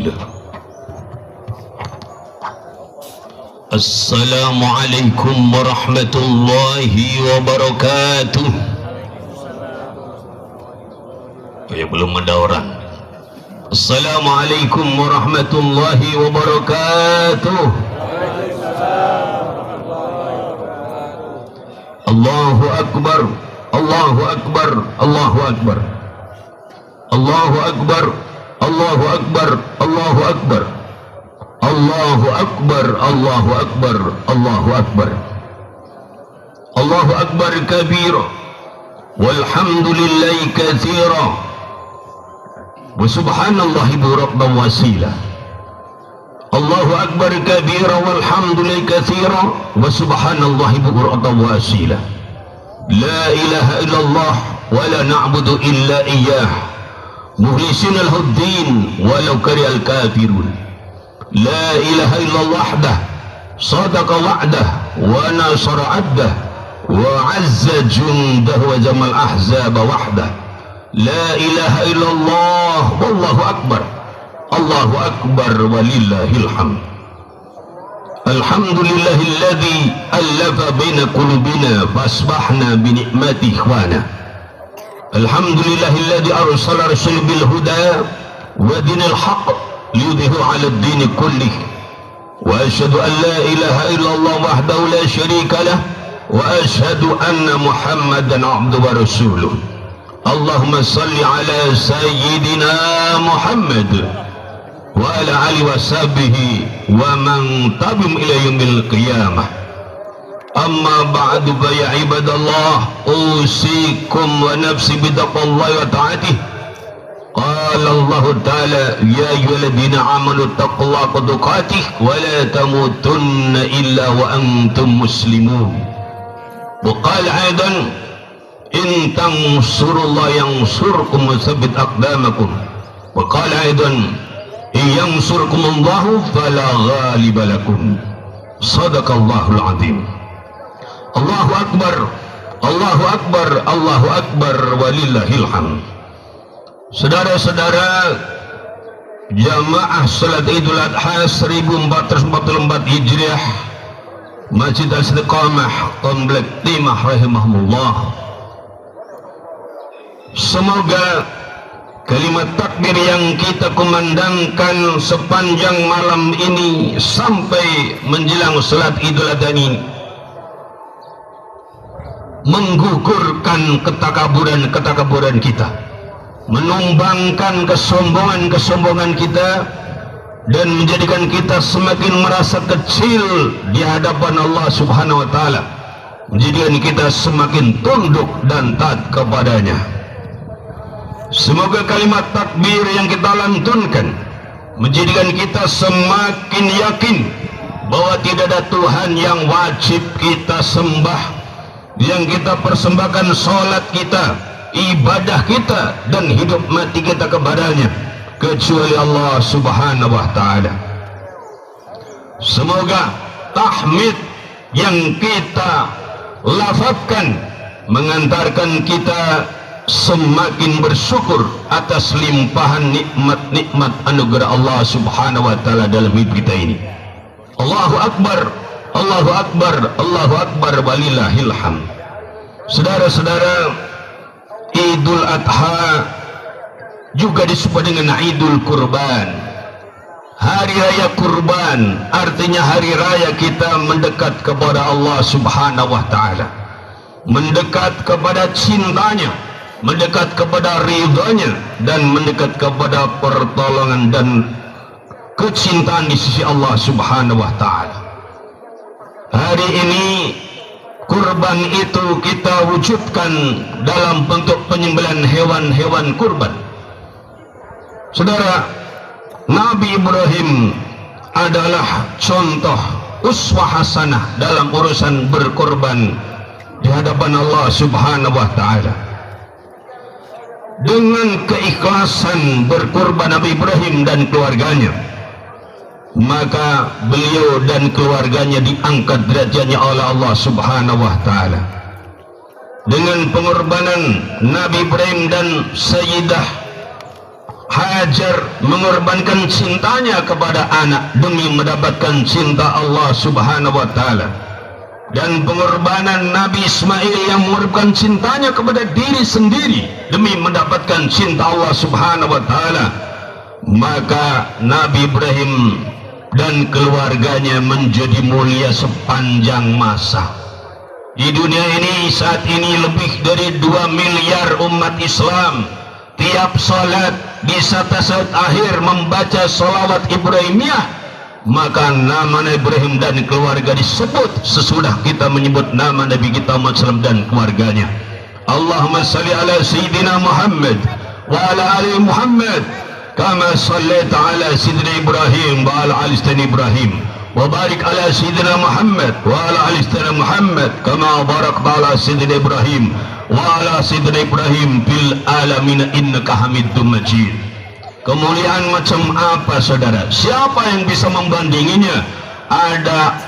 wasilah. Assalamualaikum warahmatullahi wabarakatuh. Ya, belum ada orang. Assalamualaikum warahmatullahi wabarakatuh. Allahu Akbar, Allahu Akbar, Allahu Akbar, Allahu Akbar, Allahu Akbar, Allahu Akbar, Allahu Akbar, Allahu Akbar, Allahu Akbar, Allahu Akbar kabira, walhamdulillahi katsira, wa subhanallahi burakban wasilah. Allahu Akbar kabira, walhamdulillahi katsira, wa subhanallahi burakban wasilah. La ilaha illallah wa la na'budu illa iyyah, mukhlisina lahu-d-din walau karihal kafirun. La ilaha illallah wahdah, sadaqa wa'dah, wa nasara 'abdah, wa 'azza jundahu wa jamal ahzaba wahdah. La ilaha illallah wallahu akbar, Allahu akbar walillahil hamd. Alhamdulillahilladzi allafa baina qulubina fasbahna bi ni'mati ikhwana. Alhamdulillahilladzi arsala rasulahu bil huda wa dinil haqq liyudhihu 'ala ad-din kullih. Wa asyhadu an la ilaha illallah wahdahu la syarika lah, wa asyhadu anna Muhammadan 'abduhu wa rasuluh. Allahumma salli ala sayyidina Muhammad wa ala alihi wa sahbihi wa man tabi'ahum ila yaumil qiyamah. Amma ba'du fa ya ibadallah, usikum wa nafsi bitaqwallahi wa ta'atih. Qala Allah ta'ala ya ayyuhalladzina amanu taqullaha haqqa tuqatih wa la tamutunna illa wa antum muslimun. Wa qala aidan in tansurullaha yansurkum wa tsabbit aqdamakum. Wa qala aidan yansurkumullahu fala ghaliba lakum. Sadaqallahul azim. Allahu akbar, Allahu akbar, Allahu akbar walillahil hamd. Saudara-saudara jamaah salat Idul Adha 1444 Hijriah, Masjid Al-Istiqamah Komplek Timah rahimahumullah. Semoga kalimat takbir yang kita kumandangkan sepanjang malam ini sampai menjelang salat Idul Adha ini menggugurkan ketakaburan kita, menumbangkan kesombongan kita, dan menjadikan kita semakin merasa kecil di hadapan Allah Subhanahu wa Ta'ala, menjadikan kita semakin tunduk dan taat kepadanya. Semoga kalimat takbir yang kita lantunkan menjadikan kita semakin yakin bahwa tidak ada Tuhan yang wajib kita sembah, yang kita persembahkan salat kita, ibadah kita, dan hidup mati kita kepadanya, kecuali Allah Subhanahu wa Ta'ala. Semoga tahmid yang kita lafazkan mengantarkan kita semakin bersyukur atas limpahan nikmat-nikmat anugerah Allah Subhanahu wa Ta'ala dalam hidup kita ini. Allahu Akbar, Allahu Akbar, Allahu Akbar walillahil hamd. Saudara-saudara, Idul Adha juga disebut dengan Idul Kurban. Hari raya kurban artinya hari raya kita mendekat kepada Allah Subhanahu wa Ta'ala, mendekat kepada cintanya, mendekat kepada ridhanya, dan mendekat kepada pertolongan dan kecintaan di sisi Allah Subhanahu wa Ta'ala. Hari ini kurban itu kita wujudkan dalam bentuk penyembelihan hewan-hewan kurban. Saudara, Nabi Ibrahim adalah contoh uswah hasanah dalam urusan berkorban di hadapan Allah Subhanahu wa Ta'ala. Dengan keikhlasan berkorban Nabi Ibrahim dan keluarganya, maka beliau dan keluarganya diangkat derajatnya oleh Allah Subhanahu wa Ta'ala. Dengan pengorbanan Nabi Ibrahim dan Sayyidah Hajar mengorbankan cintanya kepada anak demi mendapatkan cinta Allah Subhanahu wa taala. Dan pengorbanan Nabi Ismail yang mengorbankan cintanya kepada diri sendiri demi mendapatkan cinta Allah Subhanahu wa taala. Maka Nabi Ibrahim dan keluarganya menjadi mulia sepanjang masa. Di dunia ini saat ini lebih dari 2 miliar umat Islam tiap salat di saat-saat akhir membaca salawat Ibrahimiyah, maka nama Nabi Ibrahim dan keluarga disebut sesudah kita menyebut nama Nabi kita Muhammad SAW dan keluarganya. Allahumma salli ala Sayyidina Muhammad wa ala ali Muhammad kama sallaita ala Sayyidina Ibrahim wa ala ali Sayyidina Ibrahim wa barik ala Sayyidina Muhammad wa ala ali Sayyidina Muhammad kama barakta ala Sayyidina Ibrahim wa ala Sayyidina Ibrahim fil alamin innaka Hamidum Majid. Kemuliaan macam apa saudara? Siapa yang bisa membandinginya? Ada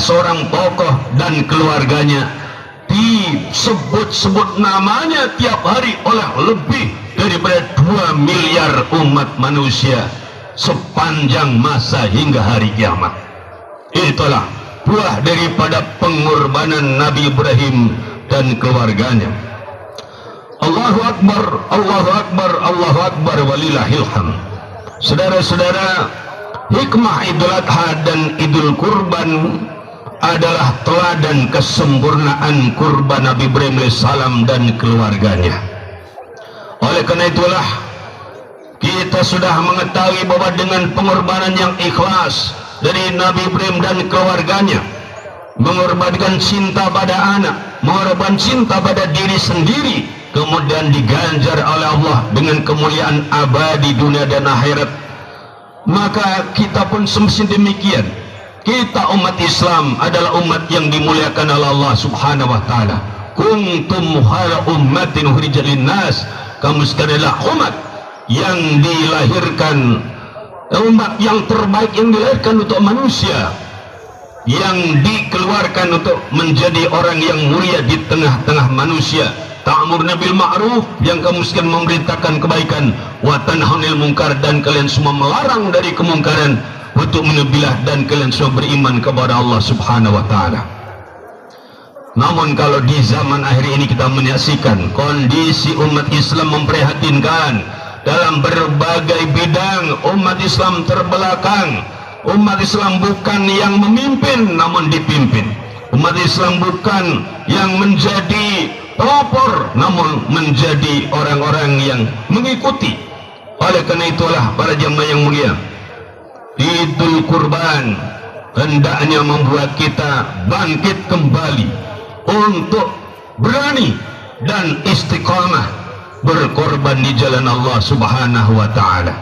seorang tokoh dan keluarganya disebut-sebut namanya tiap hari oleh lebih daripada 2 miliar umat manusia sepanjang masa hingga hari kiamat. Itulah buah daripada pengorbanan Nabi Ibrahim dan keluarganya. Allahu Akbar, Allahu Akbar, Allahu Akbar walillahil hamd. Saudara-saudara, hikmah Idul Adha dan Idul Kurban adalah teladan kesempurnaan kurban Nabi Ibrahim AS dan keluarganya. Oleh karena itulah kita sudah mengetahui bahwa dengan pengorbanan yang ikhlas dari Nabi Ibrahim dan keluarganya, mengorbankan cinta pada anak, mengorbankan cinta pada diri sendiri, kemudian diganjar oleh Allah dengan kemuliaan abadi dunia dan akhirat, maka kita pun semestinya demikian. Kita umat Islam adalah umat yang dimuliakan oleh Allah Subhanahu wa taala. Kuntum khairu ummatin ukhrijat linnas, kamu sekalian adalah umat yang dilahirkan, umat yang terbaik yang dilahirkan untuk manusia, yang dikeluarkan untuk menjadi orang yang mulia di tengah-tengah manusia. Ta'muruna bil ma'ruf, yang kamu sekalian memerintahkan kebaikan, wa tanhaunil munkar, dan kalian semua melarang dari kemungkaran, untuk menebilah, dan kalian semua beriman kepada Allah Subhanahu wa taala. Namun kalau di zaman akhir ini kita menyaksikan kondisi umat Islam memprihatinkan dalam berbagai bidang. Umat Islam terbelakang. Umat Islam bukan yang memimpin namun dipimpin. Umat Islam bukan yang menjadi pelopor namun menjadi orang-orang yang mengikuti. Oleh karena itulah para jemaah yang mulia, Idul Kurban hendaknya membuat kita bangkit kembali untuk berani dan istiqamah berkorban di jalan Allah Subhanahu wa taala.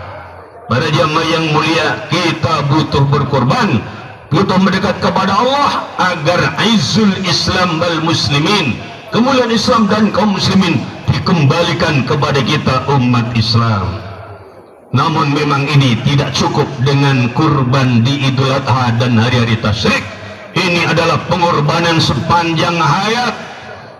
Para jemaah yang mulia, kita butuh berkorban, butuh mendekat kepada Allah agar izzul Islam wal muslimin, kemuliaan Islam dan kaum muslimin dikembalikan kepada kita umat Islam. Namun memang ini tidak cukup dengan kurban di Idul Adha dan hari-hari tasyrik. Ini adalah pengorbanan sepanjang hayat.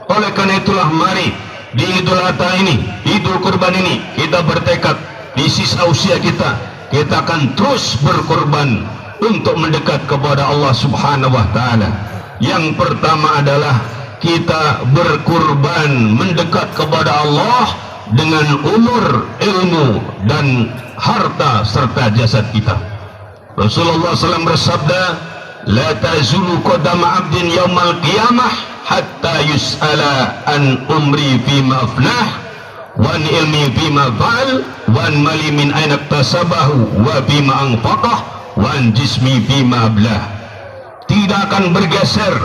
Oleh karena itulah mari di Idul Adha ini, Idul Kurban ini, kita bertekad di sisa usia kita akan terus berkorban untuk mendekat kepada Allah Subhanahu wa taala. Yang pertama adalah kita berkorban mendekat kepada Allah dengan umur, ilmu, dan harta serta jasad kita. Rasulullah SAW bersabda, la tazulu qadama abdin yaumal qiyamah hatta yus'ala an umri fima afnah wa an ilmi fima fa'al wa an mali min aina iktasabahu wa fima anfaqah wa an jismi fima ablah. Tidak akan bergeser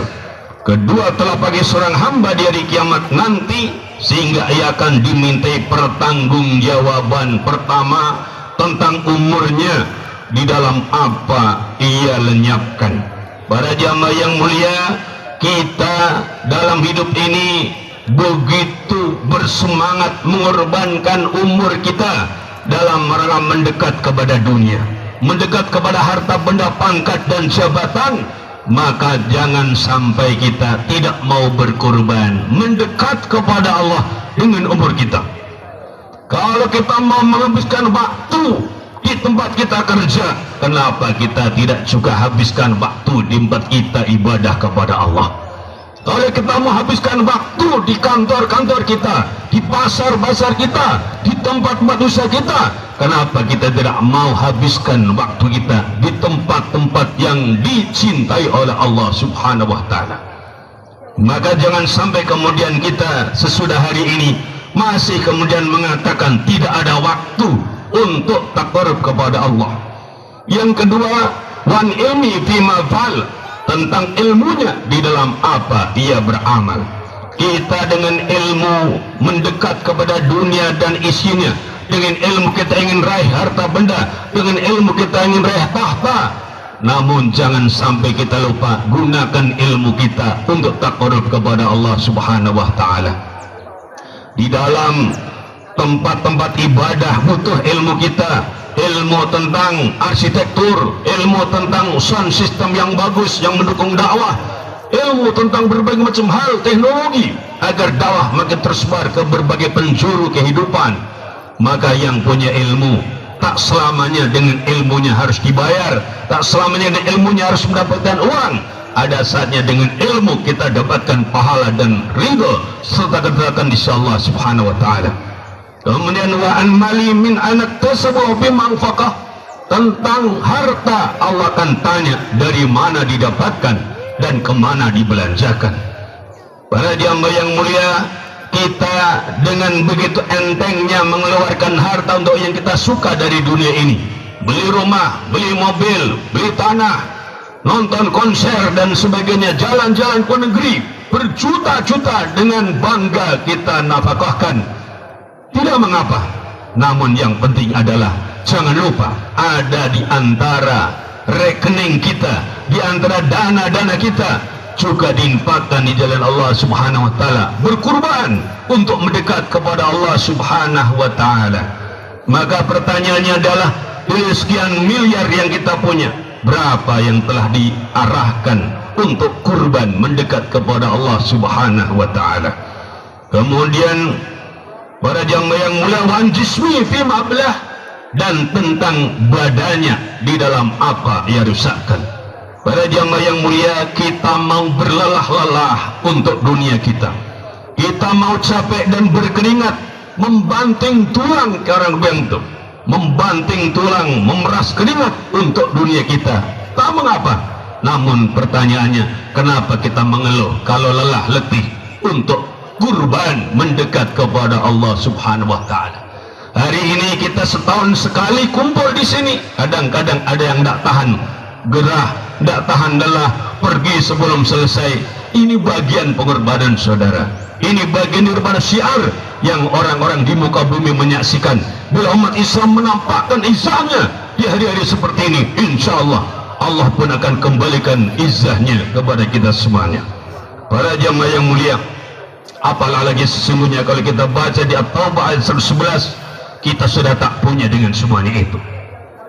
kedua telapak seorang hamba di hari kiamat nanti, sehingga ia akan dimintai pertanggungjawaban pertama tentang umurnya, di dalam apa ia lenyapkan. Para jamaah yang mulia, kita dalam hidup ini begitu bersemangat mengorbankan umur kita dalam rangka mendekat kepada dunia, mendekat kepada harta benda, pangkat dan jabatan. Maka jangan sampai kita tidak mau berkorban mendekat kepada Allah dengan umur kita. Kalau kita mau menghabiskan waktu di tempat kita kerja, kenapa kita tidak juga habiskan waktu di tempat kita ibadah kepada Allah? Kalau kita mau habiskan waktu di kantor-kantor kita, di pasar-pasar kita, di tempat-tempat usaha kita, kenapa kita tidak mau habiskan waktu kita di tempat-tempat yang dicintai oleh Allah Subhanahu wa Ta'ala? Maka jangan sampai kemudian kita sesudah hari ini masih kemudian mengatakan tidak ada waktu untuk taqarrub kepada Allah. Yang kedua, wan ilmi fima fa'al, tentang ilmunya di dalam apa ia beramal. Kita dengan ilmu mendekat kepada dunia dan isinya, dengan ilmu kita ingin raih harta benda, dengan ilmu kita ingin raih tahta. Namun jangan sampai kita lupa gunakan ilmu kita untuk taqarrub kepada Allah Subhanahu wa Ta'ala. Di dalam tempat-tempat ibadah butuh ilmu kita, ilmu tentang arsitektur, ilmu tentang sound system yang bagus yang mendukung dakwah, ilmu tentang berbagai macam hal teknologi agar dakwah makin tersebar ke berbagai penjuru kehidupan. Maka yang punya ilmu tak selamanya dengan ilmunya harus dibayar, tak selamanya dengan ilmunya harus mendapatkan uang. Ada saatnya dengan ilmu kita dapatkan pahala dan ridho serta keberkatan di Allah Subhanahu wa Ta'ala. Kemudian wa an mali min anak tersebut bimangfaqah, tentang harta Allah akan tanya dari mana didapatkan dan kemana dibelanjakan. Para jamaah yang mulia, kita dengan begitu entengnya mengeluarkan harta untuk yang kita suka dari dunia ini, beli rumah, beli mobil, beli tanah, nonton konser dan sebagainya, jalan-jalan ke negeri berjuta-juta dengan bangga kita nafkahkan. Tidak mengapa, namun yang penting adalah jangan lupa ada di antara rekening kita, di antara dana-dana kita juga diinfakkan di jalan Allah Subhanahu wa Ta'ala, berkurban untuk mendekat kepada Allah Subhanahu wa Ta'ala. Maka pertanyaannya adalah, dari sekian miliar yang kita punya, berapa yang telah diarahkan untuk kurban mendekat kepada Allah Subhanahu wa Ta'ala? Kemudian para jamaah yang mulia, wan jismi fi mablah, dan tentang badannya di dalam apa ia rusakkan. Para jamaah yang mulia, kita mau berlelah-lelah untuk dunia kita, kita mau capek dan berkeringat membanting tulang ke orang bentuk, membanting tulang, memeras keringat untuk dunia kita, tak mengapa. Namun pertanyaannya, kenapa kita mengeluh kalau lelah letih untuk kurban mendekat kepada Allah Subhanahu wa Ta'ala? Hari ini kita setahun sekali kumpul di sini, kadang-kadang ada yang tak tahan gerah, tak tahan lelah, pergi sebelum selesai. Ini bagian pengorbanan saudara, ini bagian daripada syiar yang orang-orang di muka bumi menyaksikan. Bila umat Islam menampakkan izahnya di hari-hari seperti ini, insya Allah Allah pun akan kembalikan izahnya kepada kita semuanya. Para jamaah yang mulia, apalagi sesungguhnya kalau kita baca di At-Taubah ayat 111, kita sudah tak punya dengan semuanya itu.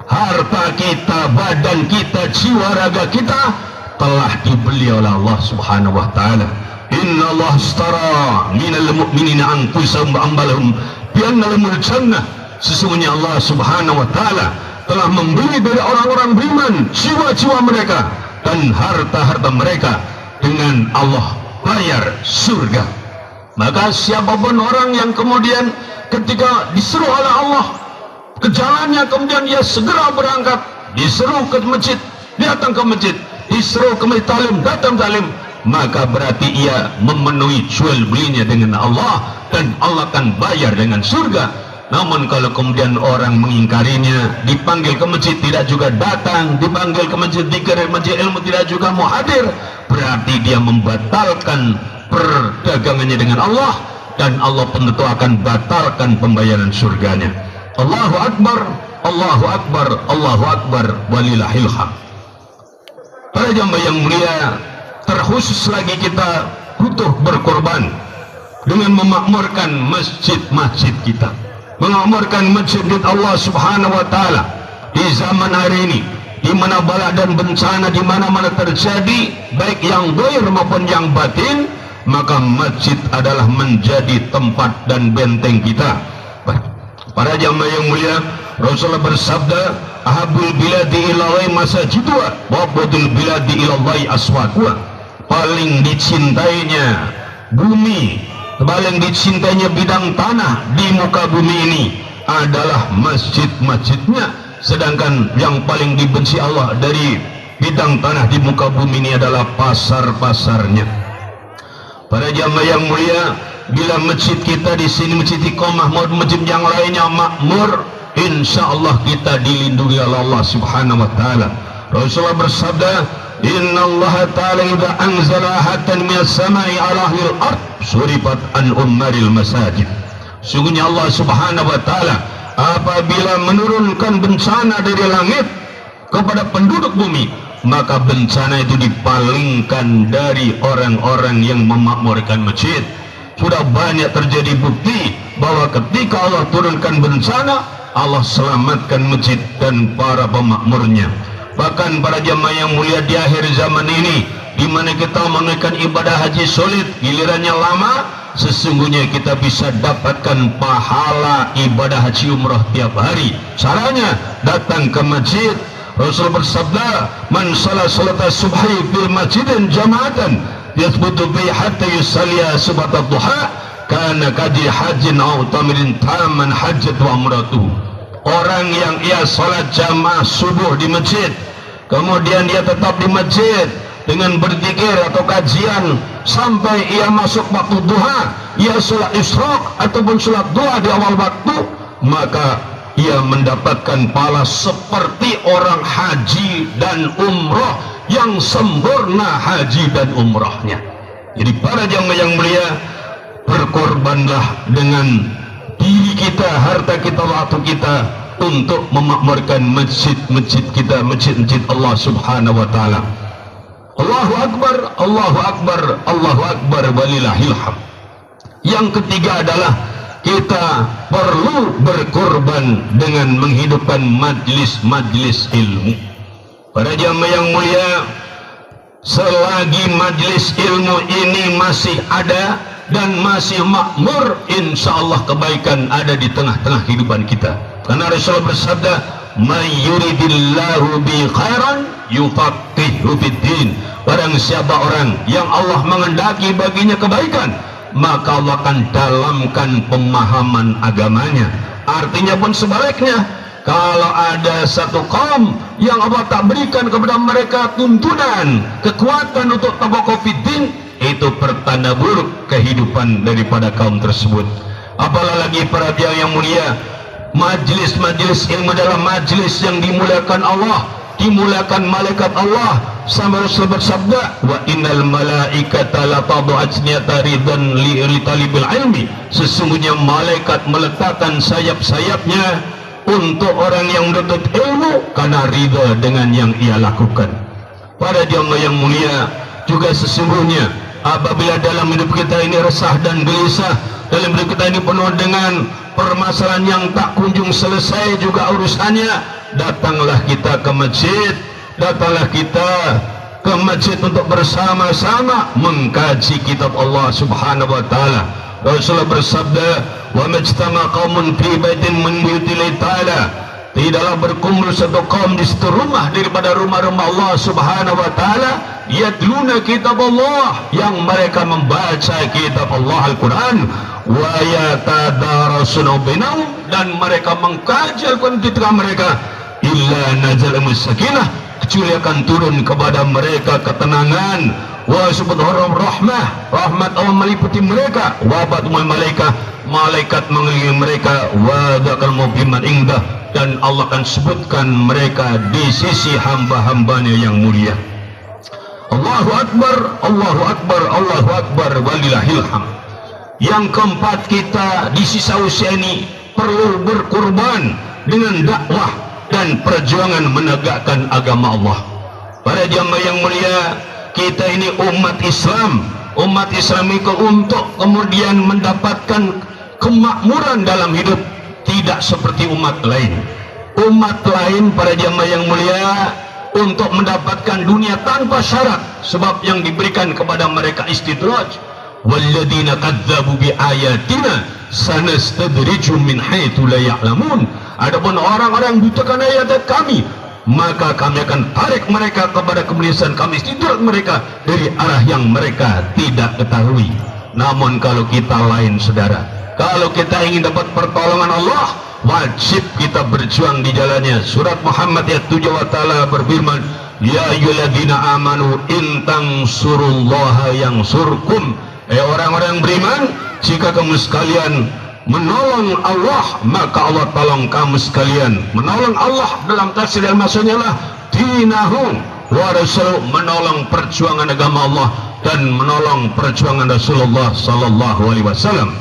Harta kita, badan kita, jiwa raga kita telah dibeli oleh Allah Subhanahu wa Ta'ala. Inna Allah astara minal mu'minina anfusahum wa amwalahum bi anna lahumul jannah. Sesungguhnya Allah Subhanahu wa Ta'ala telah membeli dari orang-orang beriman jiwa-jiwa mereka dan harta-harta mereka dengan Allah bayar surga. Maka siapapun orang yang kemudian ketika disuruh oleh Allah ke jalannya, kemudian ia segera berangkat, disuruh ke masjid, datang ke masjid, disuruh ke masjid talim, datang talim, maka berarti ia memenuhi jual belinya dengan Allah dan Allah akan bayar dengan surga. Namun kalau kemudian orang mengingkarinya, dipanggil ke masjid tidak juga datang, dipanggil ke masjid dikir masjid ilmu tidak juga mau hadir, berarti dia membatalkan perdagangannya dengan Allah, dan Allah pun tentu akan batalkan pembayaran surganya. Allahu Akbar, Allahu Akbar, Allahu Akbar, walillahil hamd. Para jamaah yang mulia, terkhusus lagi kita butuh berkorban dengan memakmurkan masjid-masjid kita, memakmurkan masjid Allah Subhanahu wa Ta'ala. Di zaman hari ini, di mana bala dan bencana di mana-mana terjadi, baik yang zahir maupun yang batin, maka masjid adalah menjadi tempat dan benteng kita. Para jamaah yang mulia, Rasulullah bersabda, ahabul biladi ilallahi masajidwa wa abghadul biladi ilallahi aswaqwa. Paling dicintainya bumi, paling dicintainya bidang tanah di muka bumi ini adalah masjid-masjidnya, sedangkan yang paling dibenci Allah dari bidang tanah di muka bumi ini adalah pasar-pasarnya. Para jamaah yang mulia, bila masjid kita di sini masjid Iqamah maupun masjid yang lainnya makmur, insya Allah kita dilindungi oleh Allah Subhanahu wa taala. Rasulullah bersabda, innallaha ta'ala idza anzala ahatan minas samai ala ahlil ard surifat an ummaril masajid. Sungguhnya Allah Subhanahu wa taala apabila menurunkan bencana dari langit kepada penduduk bumi, maka bencana itu dipalingkan dari orang-orang yang memakmurkan masjid. Sudah banyak terjadi bukti bahwa ketika Allah turunkan bencana, Allah selamatkan masjid dan para pemakmurnya. Bahkan para jamaah yang mulia di akhir zaman ini, di mana kita menunaikan ibadah haji sulit, gilirannya lama, sesungguhnya kita bisa dapatkan pahala ibadah haji umrah tiap hari. Caranya datang ke masjid. Rasul bersabda, man salat salata subhi fil masjidin jama'atan yathbutu bi hatta yusalliya subhat duha kana kadi hajin aw tamirin taman hajjat wa umratuh. Orang yang ia salat jamaah subuh di masjid, kemudian dia tetap di masjid dengan berzikir atau kajian sampai ia masuk waktu duha, ia salat isyraq ataupun salat duha di awal waktu, maka ia mendapatkan pahala seperti orang haji dan umrah yang sempurna haji dan umrahnya. Jadi para jamaah yang mulia, berkorbanlah dengan diri kita, harta kita, waktu kita untuk memakmurkan masjid-masjid kita, masjid-masjid Allah Subhanahu wa taala. Allahu akbar, Allahu akbar, Allahu akbar walillahil hamd. Yang ketiga adalah kita perlu berkorban dengan menghidupkan majlis-majlis ilmu. Para jamaah yang mulia, selagi majlis ilmu ini masih ada dan masih makmur, insya Allah kebaikan ada di tengah-tengah kehidupan kita. Karena Rasulullah bersabda, may yuridillahu bi khairan yufaqihu fiddin. Barang siapa orang yang Allah mengendaki baginya kebaikan, maka Allah akan dalamkan pemahaman agamanya. Artinya pun sebaliknya, kalau ada satu kaum yang Allah tak berikan kepada mereka tuntunan, kekuatan untuk tabaqo fiddin, itu pertanda buruk kehidupan daripada kaum tersebut. Apalagi para jamaah yang mulia, majlis-majlis ilmu adalah majlis yang dimuliakan Allah, dimuliakan malaikat Allah. Sama Rasul bersabda, wa innal malaikata la tad'u ajniyata ridan li talibil ilmi. Sesungguhnya malaikat meletakkan sayap-sayapnya untuk orang yang menuntut ilmu karena ridha dengan yang ia lakukan. Para jamaah yang mulia, juga sesungguhnya apabila dalam hidup kita ini resah dan gelisah, dalam hidup kita ini penuh dengan permasalahan yang tak kunjung selesai juga urusannya, datanglah kita ke masjid, datanglah kita ke masjid untuk bersama-sama mengkaji kitab Allah Subhanahu wa taala. Rasulullah bersabda, wa majtama qaumun fi baitin min buyutillahi ta'ala, tidaklah berkumpul satu kaum di satu rumah daripada rumah-rumah Allah Subhanahu wa taala, yatluna kitab Allah, yang mereka membaca kitab Allah Al-Qur'an, wa yatadarasuna bainahum, dan mereka mengkaji Al-Qur'an di tengah mereka, illa nazala sakinah, kecuali akan turun kepada mereka ketenangan, wa subhanahu rahmah, rahmat Allah meliputi mereka, wa batumul malaikah, malaikat mengelilingi mereka, wa dzakal mubiman indah, dan Allah akan sebutkan mereka di sisi hamba-hambanya yang mulia. Allahu akbar, Allahu akbar, Allahu akbar walillahil hamd. Yang keempat, kita di sisa usia ini perlu berkorban dengan dakwah dan perjuangan menegakkan agama Allah. Para jamaah yang mulia, kita ini umat Islam. Umat Islam itu untuk kemudian mendapatkan kemakmuran dalam hidup, tidak seperti umat lain. Umat lain, para jamaah yang mulia, untuk mendapatkan dunia tanpa syarat, sebab yang diberikan kepada mereka istidraj, walladzina kadzdzabu biayatina sanastadrijuhum min haitsu la ya'lamun. Adapun orang-orang yang dutakan ayat kami, maka kami akan tarik mereka kepada kebelisan, kami tidar mereka dari arah yang mereka tidak ketahui. Namun kalau kita lain, saudara, kalau kita ingin dapat pertolongan Allah, wajib kita berjuang di jalannya. Surat Muhammad ayat 7 wa ta'ala berfirman, ya ayyuhalladzina amanu in tansurullaha yansurkum. Orang-orang beriman, jika kamu sekalian menolong Allah, maka Allah tolong kamu sekalian. Menolong Allah dalam tafsir yang maksudnya lah dinahu wa rasul, menolong perjuangan agama Allah dan menolong perjuangan Rasulullah sallallahu alaihi wasallam.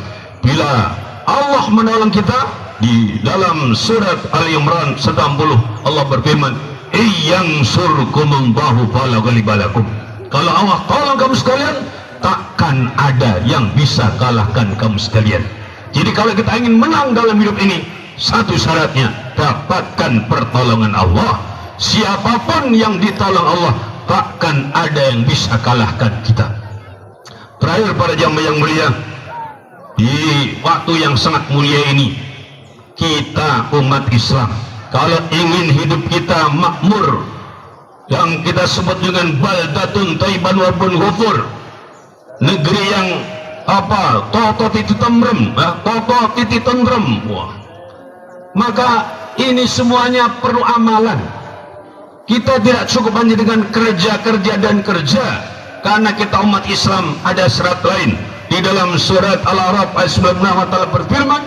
Bila Allah menolong kita, di dalam surat Ali Imran 90 Allah berfirman, "Iyansurkumullahu fala ghaliba lakum." Kalau Allah tolong kamu sekalian, takkan ada yang bisa kalahkan kamu sekalian. Jadi kalau kita ingin menang dalam hidup ini, satu syaratnya, dapatkan pertolongan Allah. Siapapun yang ditolong Allah, takkan ada yang bisa kalahkan kita. Terakhir para jamaah yang mulia, di waktu yang sangat mulia ini, kita umat Islam, kalau ingin hidup kita makmur, yang kita sebut dengan baldatun thayyiban wa rabbun ghafur, negeri yang toto titik tentrem, maka ini semuanya perlu amalan. Kita tidak cukup hanya dengan kerja dan kerja, karena kita umat Islam ada syarat lain. Di dalam surat Al-A'raf ayat 96 Allah berfirman,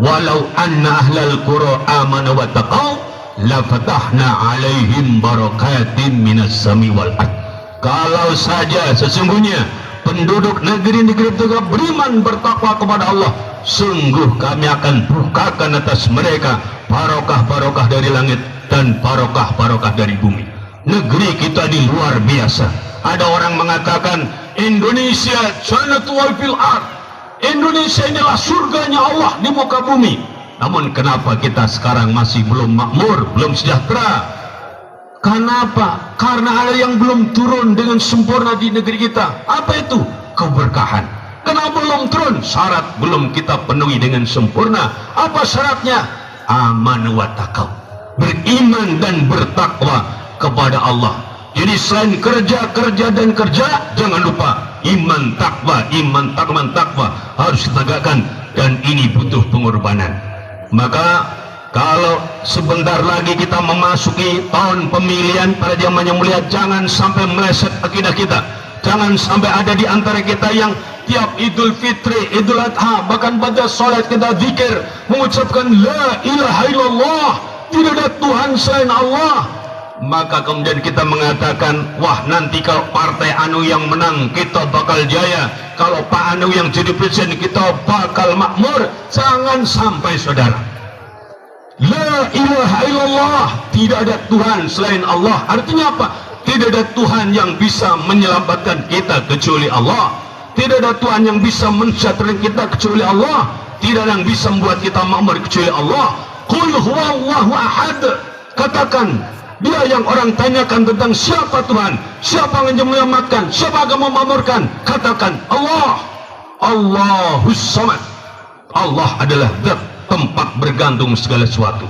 walau anna ahlal qura amanu wa taqaw la fatahna alaihim barakatin minas sami wal ard. Kalau saja sesungguhnya penduduk negeri-negeri itu beriman bertakwa kepada Allah, sungguh kami akan bukakan atas mereka barokah-barokah dari langit dan barokah-barokah dari bumi. Negeri kita ini luar biasa. Ada orang mengatakan Indonesia jannatul fil ard, Indonesia inilah surganya Allah di muka bumi. Namun kenapa kita sekarang masih belum makmur, belum sejahtera? Kenapa? Karena ada yang belum turun dengan sempurna di negeri kita. Apa itu? Keberkahan. Kenapa belum turun? Syarat belum kita penuhi dengan sempurna. Apa syaratnya? Aman wa taqwa, beriman dan bertakwa kepada Allah. Jadi selain kerja dan kerja, jangan lupa iman takwa harus ditegakkan, dan ini butuh pengorbanan. Maka kalau sebentar lagi kita memasuki tahun pemilihan, para jamaah yang mulia, jangan sampai meleset akidah kita. Jangan sampai ada di antara kita yang tiap Idul Fitri, Idul Adha, bahkan pada sholat kita zikir, mengucapkan la ilaha illallah, tidak ada Tuhan selain Allah. Maka kemudian kita mengatakan, wah nanti kalau partai anu yang menang kita bakal jaya, kalau Pak Anu yang jadi presiden kita bakal makmur. Jangan sampai, saudara. La ilaha illallah, tidak ada Tuhan selain Allah. Artinya apa? Tidak ada Tuhan yang bisa menyelamatkan kita kecuali Allah. Tidak ada Tuhan yang bisa mensejahterakan kita kecuali Allah. Tidak ada yang bisa membuat kita makmur kecuali Allah. Qul huwallahu ahad. Katakan, dia yang orang tanyakan tentang siapa Tuhan, siapa yang menyelamatkan, siapa yang memakmurkan, katakan Allah. Allahus Samad. Allah adalah zat tempat bergantung segala sesuatu.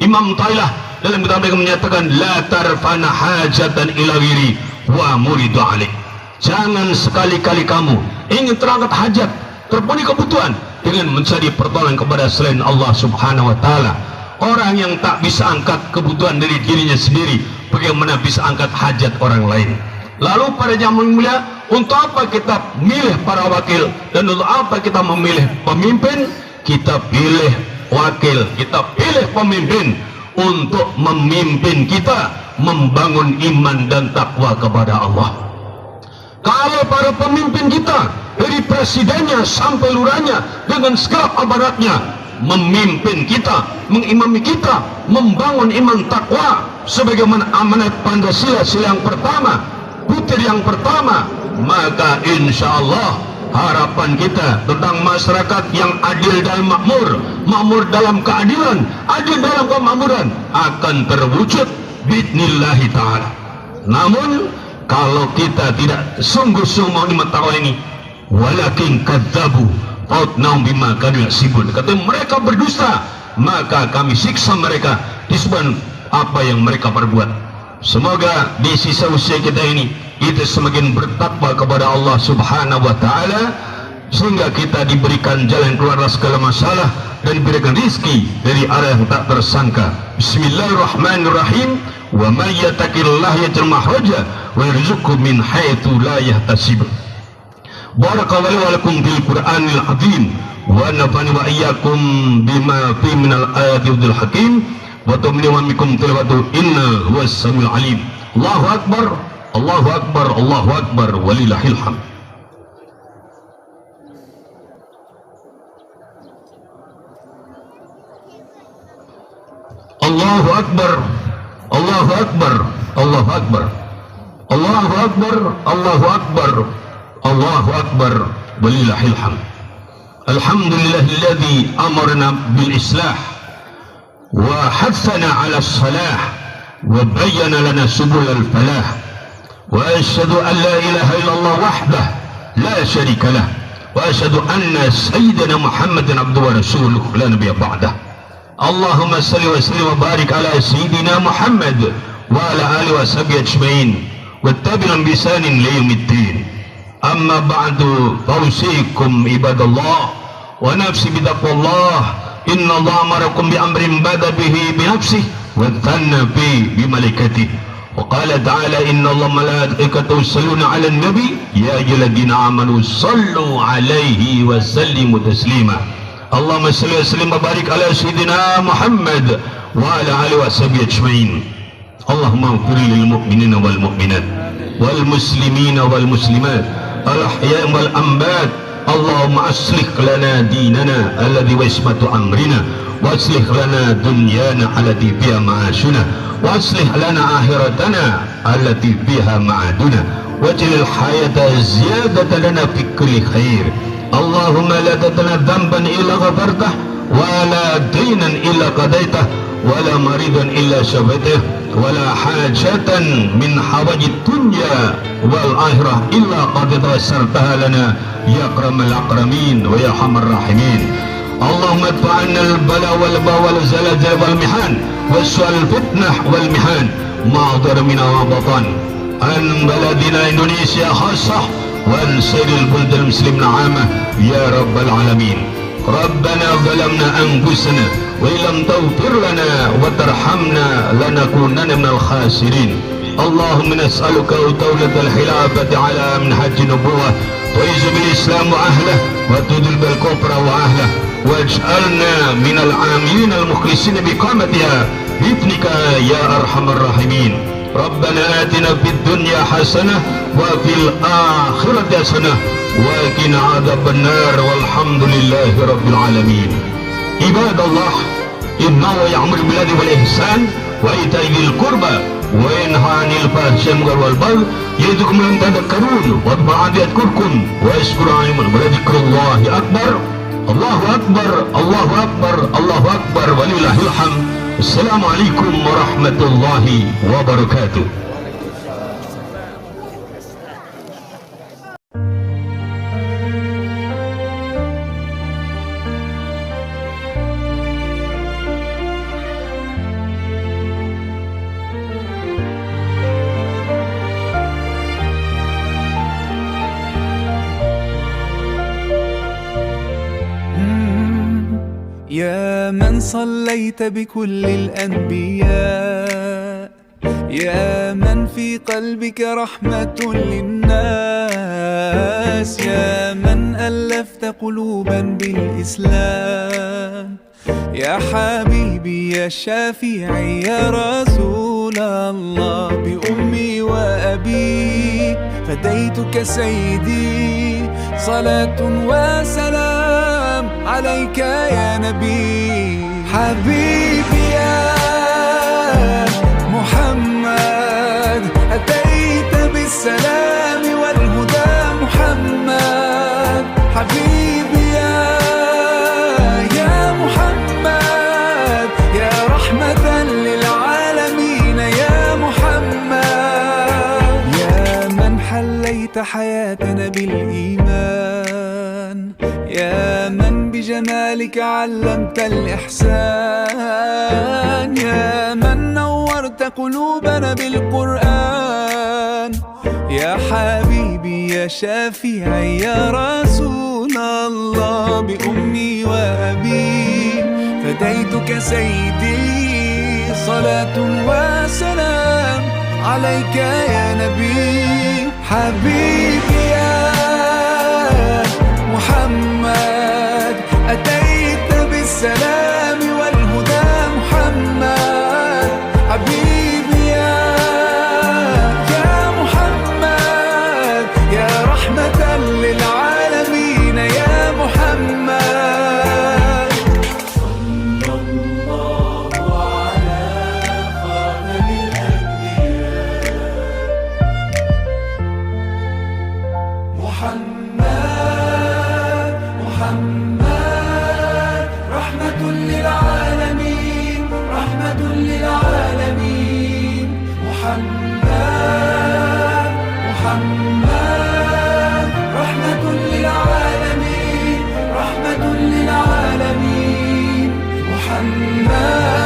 Imam Tailah dalam kitab menyatakan, la tarfana hajatan ila wiri wa muridu alik. Jangan sekali-kali kamu ingin terangkat hajat, terpenuhi kebutuhan dengan mencari pertolongan kepada selain Allah subhanahu wa ta'ala. Orang yang tak bisa angkat kebutuhan dari dirinya sendiri, bagaimana bisa angkat hajat orang lain? Lalu para jamaah mulia, untuk apa kita milih para wakil, dan untuk apa kita memilih pemimpin? Kita pilih wakil, kita pilih pemimpin untuk memimpin kita membangun iman dan takwa kepada Allah. Kalau para pemimpin kita, dari presidennya sampai lurahnya, dengan segala aparatnya, memimpin kita, mengimami kita, membangun iman takwa sebagaimana amanat Pancasila yang pertama, butir yang pertama, maka insya Allah harapan kita tentang masyarakat yang adil dan makmur, makmur dalam keadilan, adil dalam kemakmuran akan terwujud bi'idnillahi ta'ala. Namun kalau kita tidak sungguh-sungguh mau iman takwa ini, walakin kadzabu fa'atnahum bima kanu yaksibun. Katanya mereka berdusta, maka kami siksa mereka disebabkan apa yang mereka perbuat. Semoga di sisa usia kita ini kita semakin bertakwa kepada Allah Subhanahu wa taala, sehingga kita diberikan jalan keluar dari segala masalah dan diberikan rizki dari arah yang tak tersangka. Bismillahirrahmanirrahim. Wa may yattaqillaha yaj'al makhraja wa yarzuqhu min haitsu la yahtasib. Barakallahu wa lakum bil Qur'anil azim wa nafa'ani wa iyyakum bima fi minal ayati wal hakim wa tumliwamikum tilawatu inna huwas samiul alim. Allahu akbar, Allahu akbar, Allahu akbar, walillahil hamd. Allahu akbar, Allahu akbar, Allahu akbar, Allahu akbar, Allahu akbar, Allahu akbar, walillahil hamd. Alhamdulillahilladzi amarna bil islah wa hatsana 'ala as-salah wa bayyana lana subul al-falah wa asyhadu an la ilaha illallah wahdah la syarika lah wa asyhadu anna sayyidina Muhammadan abduhu wa rasuluhu la nabiyya ba'dah. Allahumma salli wa sallim wa barik ala sayyidina Muhammad wa ala alihi wa sahbihi ajma'in wa tabi'in bi ihsanin ila yaumiddin. Amma ba'du, fausikum ibadallah wa nafsi bitaqwallah. Inna Allah amarakum bi amrin bada bihi bi nafsihi wa thanna bi malaikatihi. Wa qala ta'ala inna Allah malaikatahu yusalluna 'alan nabi ya ayyuhalladzina amanu sallu 'alaihi wa sallimu taslima. Allahumma salli wa sallim wa barik ala sayyidina Muhammad wa ala alihi wa sahbihi ajma'in. Allahumma ighfir lil mu'minina wal mu'minat wal muslimina wal muslimat al ahya'i wal amwat. Allahumma aslih lana dinana alladhi wa ismatu amrina wa aslih lana dunyana allati fiha ma'ashuna wa aslih lana akhiratana allati fiha ma'aduna waj'al hayata ziyadatan lana fi kulli khair. Allahumma la tadana dhanban illa ghafartah wa la daynan illa qadaitah wa la maridan illa shafaitah wa la hajatan min hawajid dunya wal akhirah illa qad tawassartaha lana ya akramal akramin wa ya arhamar rahimin. Allahumma adfa'na al-bala wal wal zalzal wal mihan was-su'al fitnah wal mihan ma dhara min wa batan an baladina Indonesia khassah wa an sairil buldal muslimin 'amah ya rabbal alamin. Rabbana zalamna anfusana wa illam taghfir lana wa tarhamna lanakunanna minal khasirin. Allahumma nas'aluka tawlatal khilafati ala minhajin nubuwah wa izbil islam wa ahlah wa tudil bil kufra wa ahlah waj'alna minal amilin al mukhlisin biqamatiha bidnika ya arhamar rahimin. Rabbana atina fid dunya hasanah wa fil akhirati hasanah wa qina adzabannar walhamdulillahi rabbil alamin. Ibadallah, innahu ya'muru bil adli wal ihsan wa ita'i dzil qurba wa yanha 'anil fahsya'i wal munkari ya'idukum la'allakum tadhakkarun wa yadhkurkum wa yashkuru 'ala wa dzikrullahi akbar. Allahu akbar, Allahu akbar, Allahu akbar, walillahil hamd. Assalamualaikum warahmatullahi wabarakatuh. يا من صليت بكل الأنبياء، يا من في قلبك رحمة للناس، يا من ألفت قلوبا بالإسلام، يا حبيبي يا شافعي يا رسول الله، بأمي وأبي فديتك سيدي، صلاة وسلام عليك يا نبي. حبيبي يا محمد أتيت بالسلام والهدى محمد، حبيبي يا محمد يا رحمة للعالمين يا محمد، يا من حليت حياتنا بالإيمان، يا من بجمالك علمت الإحسان، يا من نورت قلوبنا بالقرآن، يا حبيبي يا شافعي يا رسول الله، بأمي وأبي فديتك سيدي، صلاة وسلام عليك يا نبي. حبيبي يا محمد أتيت بالسلام والهدى، محمد حبيبي يا محمد، يا رحمة للعالمين يا محمد. صلى الله على خاتم الأنبياء محمد، محمد رحمة للعالمين، رحمة للعالمين. محمد، محمد رحمة للعالمين، رحمة للعالمين. محمد